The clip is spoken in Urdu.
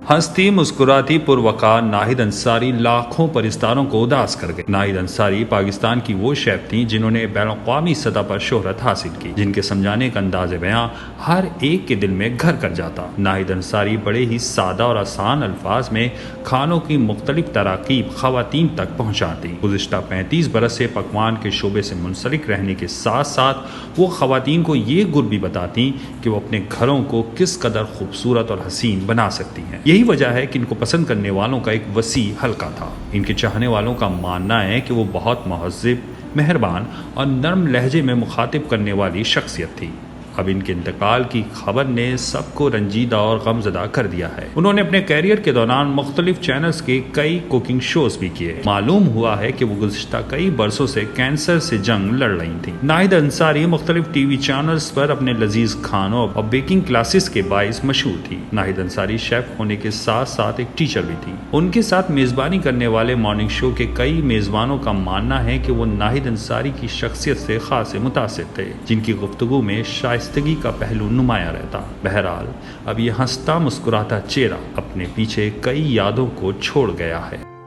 ہنستی مسکراتی پروقار ناہید انصاری لاکھوں پرستاروں کو اداس کر گئے۔ ناہید انصاری پاکستان کی وہ شیف تھیں جنہوں نے بین الاقوامی سطح پر شہرت حاصل کی، جن کے سمجھانے کا انداز بیاں ہر ایک کے دل میں گھر کر جاتا۔ ناہید انصاری بڑے ہی سادہ اور آسان الفاظ میں کھانوں کی مختلف تراکیب خواتین تک پہنچاتی۔ گزشتہ 35 برس سے پکوان کے شعبے سے منسلک رہنے کے ساتھ ساتھ وہ خواتین کو یہ گر بھی بتاتی کہ وہ اپنے گھروں کو کس قدر خوبصورت اور حسین بنا سکتی ہیں۔ یہی وجہ ہے کہ ان کو پسند کرنے والوں کا ایک وسیع حلقہ تھا۔ ان کے چاہنے والوں کا ماننا ہے کہ وہ بہت مہذب، مہربان اور نرم لہجے میں مخاطب کرنے والی شخصیت تھی۔ اب ان کے انتقال کی خبر نے سب کو رنجیدہ اور غمزدہ کر دیا ہے۔ انہوں نے اپنے کیریئر کے دوران مختلف چینلز کے کئی کوکنگ شوز بھی کیے۔ معلوم ہوا ہے کہ وہ گزشتہ کئی برسوں سے کینسر سے جنگ لڑ رہی تھیں۔ ناہید انصاری مختلف ٹی وی چینلز پر اپنے لذیذ کھانوں اور بیکنگ کلاسز کے باعث مشہور تھی۔ ناہید انصاری شیف ہونے کے ساتھ ساتھ ایک ٹیچر بھی تھی۔ ان کے ساتھ میزبانی کرنے والے مارننگ شو کے کئی میزبانوں کا ماننا ہے کہ وہ ناہید انصاری کی شخصیت سے خاص متاثر تھے، جن کی گفتگو میں شائستگی کا پہلو نمایاں رہتا۔ بہرحال اب یہ ہنستا مسکراتا چہرہ اپنے پیچھے کئی یادوں کو چھوڑ گیا ہے۔